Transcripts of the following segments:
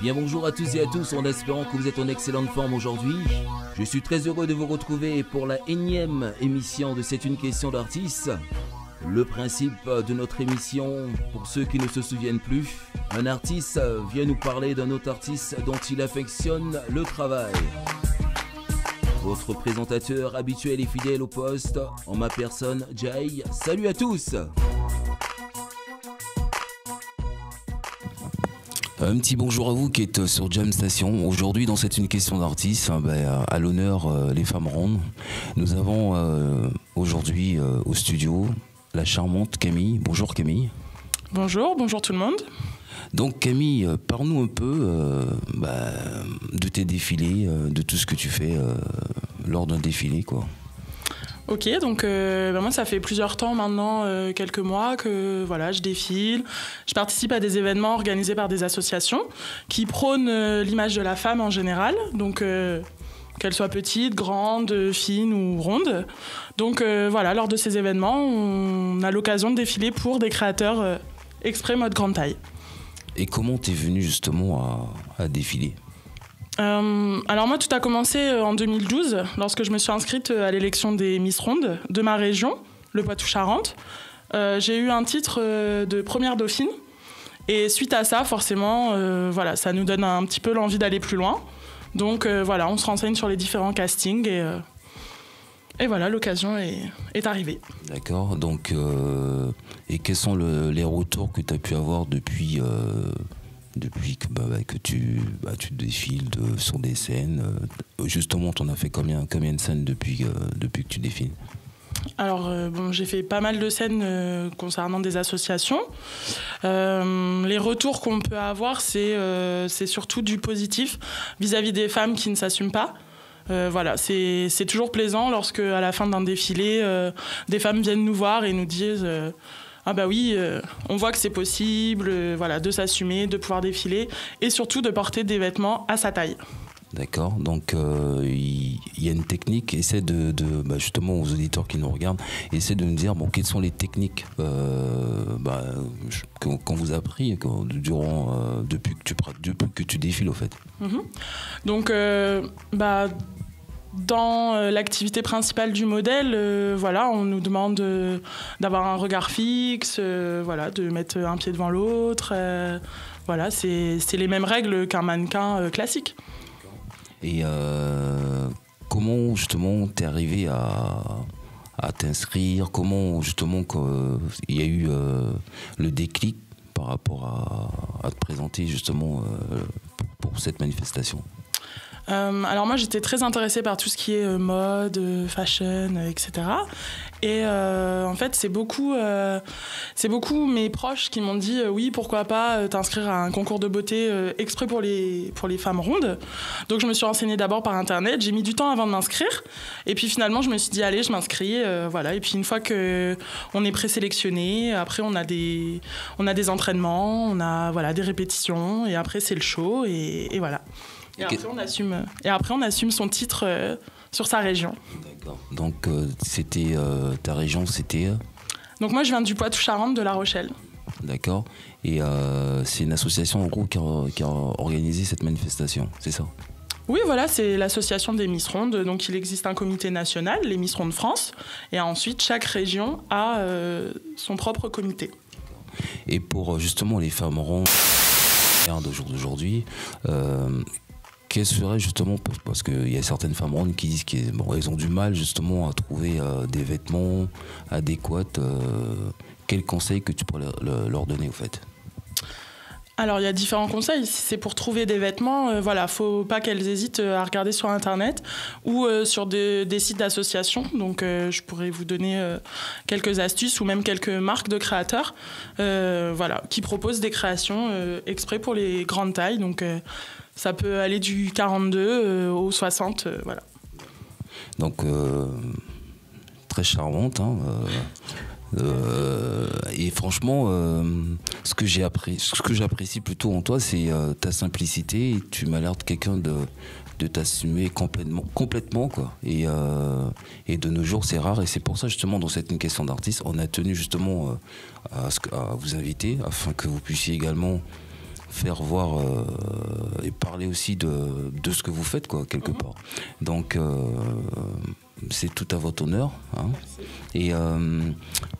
Bien bonjour à tous et à tous, en espérant que vous êtes en excellente forme aujourd'hui. Je suis très heureux de vous retrouver pour la énième émission de C'est une question d'artiste. Le principe de notre émission, pour ceux qui ne se souviennent plus, un artiste vient nous parler d'un autre artiste dont il affectionne le travail. Votre présentateur habituel et fidèle au poste, en ma personne, Jay. Salut à tous! Un petit bonjour à vous qui êtes sur Jam Station. Aujourd'hui, dans C'est une question d'artiste, à l'honneur les femmes rondes. Nous avons aujourd'hui au studio la charmante Camille. Bonjour Camille. Bonjour tout le monde. Donc Camille, parle-nous un peu de tes défilés, de tout ce que tu fais lors d'un défilé, quoi. Ok, donc moi ça fait plusieurs temps maintenant, quelques mois que voilà, je défile. Je participe à des événements organisés par des associations qui prônent l'image de la femme en général, donc qu'elle soit petite, grande, fine ou ronde. Donc voilà, lors de ces événements, on a l'occasion de défiler pour des créateurs exprès mode grande taille. Et comment t'es venue justement à défiler ? Alors moi, tout a commencé en 2012, lorsque je me suis inscrite à l'élection des Miss Rondes de ma région, le Poitou-Charentes. J'ai eu un titre de première dauphine. Et suite à ça, forcément, ça nous donne un petit peu l'envie d'aller plus loin. Donc on se renseigne sur les différents castings et voilà, l'occasion est arrivée. D'accord, donc et quels sont les retours que tu as pu avoir depuis que tu défiles sur des scènes, justement, tu en as fait combien de scènes depuis que tu défiles ? Alors, j'ai fait pas mal de scènes concernant des associations. Les retours qu'on peut avoir, c'est surtout du positif vis-à-vis des femmes qui ne s'assument pas. C'est toujours plaisant lorsque, à la fin d'un défilé, des femmes viennent nous voir et nous disent... on voit que c'est possible de s'assumer, de pouvoir défiler et surtout de porter des vêtements à sa taille. D'accord, donc il y a une technique, essaie justement aux auditeurs qui nous regardent, essaie de nous dire quelles sont les techniques qu'on vous a appris depuis que tu défiles au fait. Donc dans l'activité principale du modèle, on nous demande d'avoir un regard fixe, de mettre un pied devant l'autre. C'est les mêmes règles qu'un mannequin classique. Et comment justement t'es arrivé à t'inscrire ? Comment justement il y a eu le déclic par rapport à te présenter justement pour cette manifestation ? Alors moi j'étais très intéressée par tout ce qui est mode, fashion, etc. Et en fait c'est beaucoup mes proches qui m'ont dit oui, pourquoi pas t'inscrire à un concours de beauté exprès pour les femmes rondes. Donc je me suis renseignée d'abord par internet, j'ai mis du temps avant de m'inscrire et puis finalement je me suis dit allez, je m'inscris, et puis une fois que on est présélectionné, après on a des entraînements, on a des répétitions et après c'est le show et voilà. Et après, on assume son titre sur sa région. D'accord. Donc, ta région, c'était Donc, moi, je viens du Poitou-Charentes, de La Rochelle. D'accord. Et c'est une association, en gros, qui a organisé cette manifestation, c'est ça ? Oui, voilà, c'est l'association des Miss Rondes. Donc, il existe un comité national, les Miss Rondes France. Et ensuite, chaque région a son propre comité. Et pour, justement, les femmes rondes d'aujourd'hui, quelles seraient justement, parce qu'il y a certaines femmes rondes qui disent qu'elles ont du mal justement à trouver des vêtements adéquats, quels conseils que tu pourrais leur donner au fait ? Alors, il y a différents conseils. Si c'est pour trouver des vêtements, faut pas qu'elles hésitent à regarder sur Internet ou sur des sites d'associations. Donc, je pourrais vous donner quelques astuces ou même quelques marques de créateurs qui proposent des créations exprès pour les grandes tailles. Donc, ça peut aller du 42 au 60, voilà. Donc, très charmante, hein, et franchement, ce que j'apprécie plutôt en toi, c'est ta simplicité. Tu m'as l'air de quelqu'un de t'assumer complètement quoi. Et de nos jours, c'est rare. Et c'est pour ça, justement, dans cette une question d'artiste, on a tenu justement à vous inviter afin que vous puissiez également faire voir et parler aussi de ce que vous faites, quoi, quelque part. Donc, c'est tout à votre honneur. Hein. Et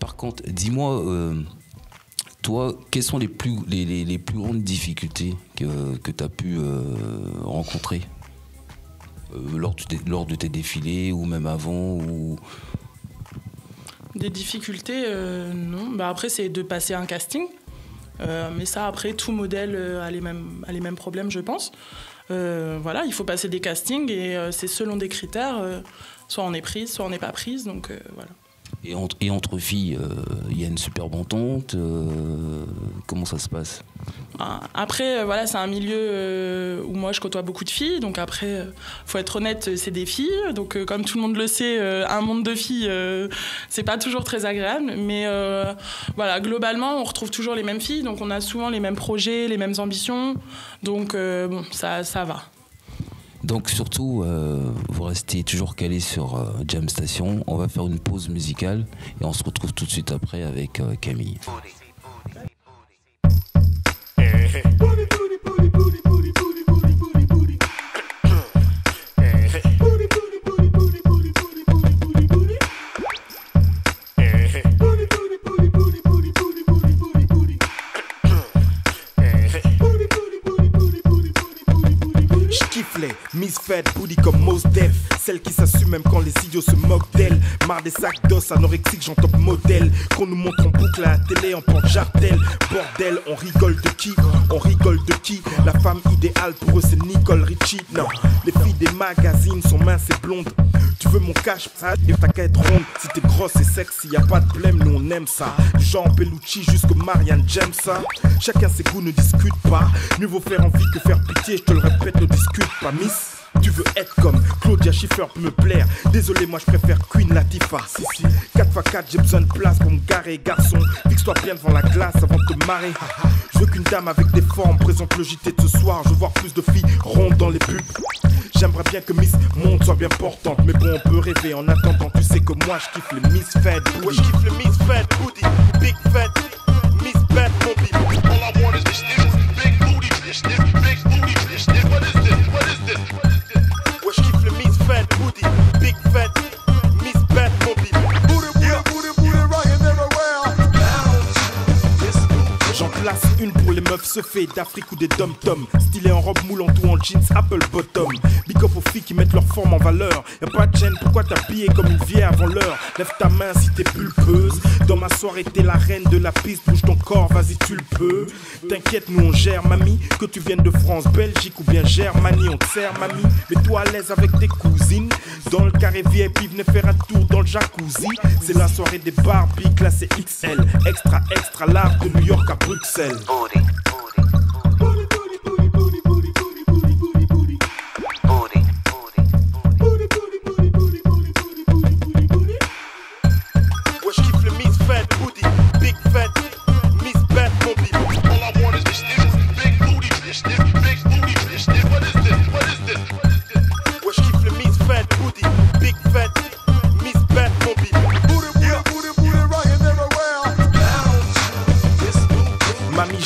par contre, dis-moi, toi, quelles sont les plus grandes difficultés que tu as pu rencontrer lors de tes défilés ou même avant ou... Des difficultés, non. Bah, après, c'est de passer un casting. Mais ça, après, tout modèle a les mêmes problèmes, je pense. Voilà, il faut passer des castings et c'est selon des critères. Soit on est prise, soit on n'est pas prise. Donc, voilà. Et entre filles, il y a une superbe entente. Comment ça se passe ? Après, voilà, c'est un milieu où moi je côtoie beaucoup de filles. Donc après, faut être honnête, c'est des filles. Donc comme tout le monde le sait, un monde de filles, c'est pas toujours très agréable. Mais voilà, globalement, on retrouve toujours les mêmes filles. Donc on a souvent les mêmes projets, les mêmes ambitions. Donc bon, ça va. Donc surtout, vous restez toujours calés sur Jam Station. On va faire une pause musicale et on se retrouve tout de suite après avec Camille. Miss Fed, booty comme Mos Def. Celle qui s'assume même quand les idiots se moquent d'elle. Marre des sacs d'os anorexiques, j'en top modèle. Qu'on nous montre en boucle à la télé en porte-jartel. Bordel, on rigole de qui? On rigole de qui? La femme idéale pour eux c'est Nicole Richie. Non, les filles des magazines sont minces et blondes. Tu veux mon cash, ça, et t'as qu'à être ronde. Si t'es grosse et sexy, y'a pas de blême, nous on aime ça. Du genre Bellucci jusqu'au Marianne James, ça. Chacun ses goûts, ne discute pas. Mieux vaut faire envie que faire pitié, je te le répète, ne discute pas, miss. Tu veux être comme Claudia Schiffer peut me plaire. Désolé, moi je préfère Queen Latifah. Si, 4x4, j'ai besoin de place pour me garer. Garçon, fixe-toi bien devant la glace avant de te marrer. Je veux qu'une dame avec des formes présente le JT de ce soir. Je veux voir plus de filles rondes dans les pubs. J'aimerais bien que Miss Monde soit bien portante. Mais bon, on peut rêver en attendant. Tu sais que moi je kiffe les Miss Fed Booty. Ouais, je kiffe les Miss Fed Booty. Big Fed, Miss Bad Booty. All I want is this big booty, this big booty, this. What is this? What is this? Ouais, je kiffe le Miss Fed Booty. Big Fed, Miss Bad Booty. Booty, booty, booty, rockin' everywhere. J'en place une pour les meufs se fait d'Afrique ou des dom-toms. Stylé en robe moulante ou en jeans Apple Bottom. Big up aux filles qui mettent leur forme en valeur. Y'a pas de chaîne, pourquoi t'habiller comme une vieille avant l'heure? Lève ta main si t'es pulpeuse. Dans ma soirée t'es la reine de la piste. Bouge ton corps, vas-y tu le peux. T'inquiète, nous on gère mamie. Que tu viennes de France, Belgique ou bien Germanie, on te sert mamie. Mets-toi à l'aise avec tes cousines. Dans le carré VIP, venez faire un tour dans le jacuzzi. C'est la soirée des Barbie classée XL. Extra, extra large de New York à Bruxelles.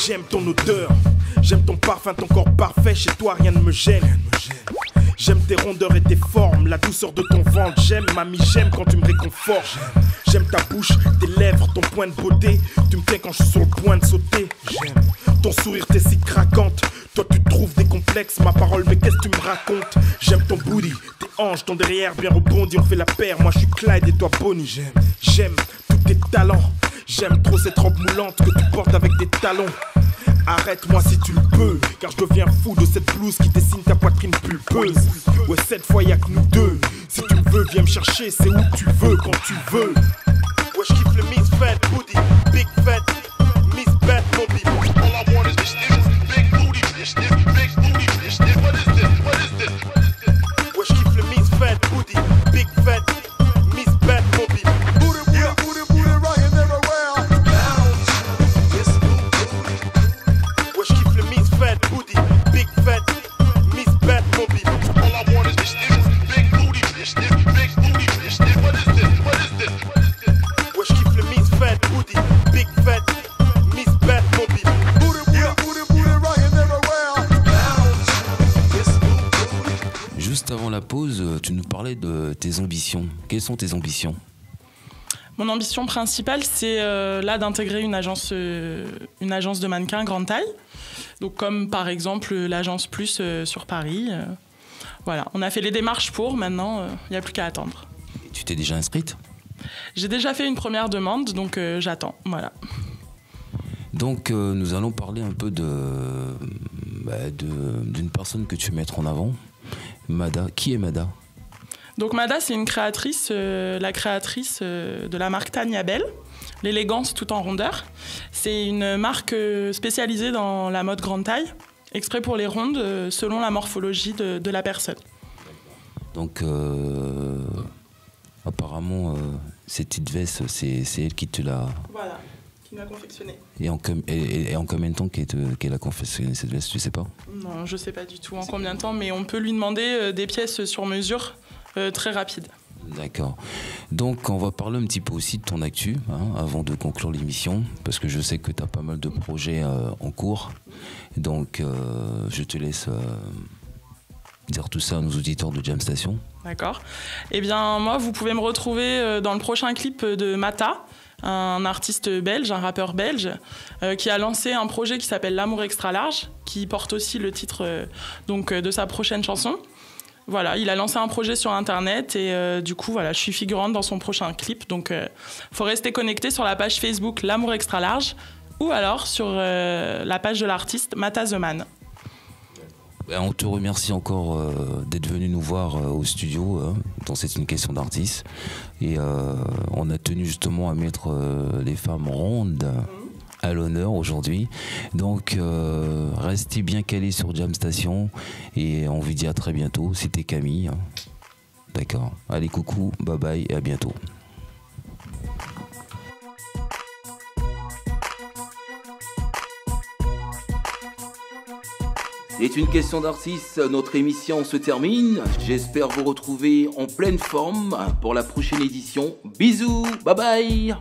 J'aime ton odeur, j'aime ton parfum, ton corps parfait, chez toi rien ne me gêne. J'aime tes rondeurs et tes formes, la douceur de ton ventre, j'aime, mamie, j'aime quand tu me réconfortes. J'aime ta bouche, tes lèvres, ton point de beauté, tu me tiens quand je suis sur le point de sauter. J'aime ton sourire, t'es si craquante, toi tu trouves des complexes, ma parole, mais qu'est-ce que tu me racontes? J'aime ton booty, tes hanches, ton derrière bien rebondi, on fait la paire, moi je suis Clyde et toi Bonnie. J'aime tous tes talents. J'aime trop cette robe moulante que tu portes avec des talons. Arrête-moi si tu le peux, car je deviens fou de cette blouse qui dessine ta poitrine pulpeuse. Ouais, cette fois y'a que nous deux. Si tu me veux, viens me chercher, c'est où tu veux, quand tu veux. Ouais, je kiffe le Miss Fed Booty, Big Fed, Miss Bad Booty. All I want is this big booty, this big booty, this. What is this? What is this? Ouais, je kiffe le Miss Fed Booty, Big Fed, Miss Bad Booty. Big fat pause, tu nous parlais de tes ambitions. Quelles sont tes ambitions? Mon ambition principale, c'est là d'intégrer une agence de mannequins grande taille. Donc comme par exemple l'agence Plus sur Paris. Voilà, on a fait les démarches pour, maintenant il n'y a plus qu'à attendre. Tu t'es déjà inscrite? J'ai déjà fait une première demande, donc j'attends, voilà. Donc nous allons parler un peu d'une personne que tu veux mettre en avant, Mada. Qui est Mada? Donc Mada, c'est une créatrice, la créatrice de la marque Tania Bell, l'élégance tout en rondeur. C'est une marque spécialisée dans la mode grande taille, exprès pour les rondes, selon la morphologie de la personne. Donc apparemment, cette petite veste, c'est elle qui te l'a... Voilà, qui m'a confectionné. Et en combien de temps qu'elle a confectionné cette veste, tu sais pas? Non, je sais pas du tout en combien de temps, mais on peut lui demander des pièces sur mesure très rapides. D'accord. Donc on va parler un petit peu aussi de ton actu, hein, avant de conclure l'émission, parce que je sais que tu as pas mal de projets en cours. Donc je te laisse dire tout ça à nos auditeurs de Jam Station. D'accord. Eh bien moi, vous pouvez me retrouver dans le prochain clip de Mata, un artiste belge, un rappeur belge, qui a lancé un projet qui s'appelle L'amour extra large, qui porte aussi le titre de sa prochaine chanson. Voilà, il a lancé un projet sur Internet et du coup, voilà, je suis figurante dans son prochain clip. Donc, faut rester connecté sur la page Facebook L'amour extra large ou alors sur la page de l'artiste Mata The Man. On te remercie encore d'être venu nous voir au studio, dans C'est une question d'artiste. Et on a tenu justement à mettre les femmes rondes à l'honneur aujourd'hui. Donc restez bien calés sur Jam Station et on vous dit à très bientôt. C'était Camille. D'accord. Allez, coucou, bye bye et à bientôt. C'est une question d'artiste, notre émission se termine. J'espère vous retrouver en pleine forme pour la prochaine édition. Bisous, bye bye.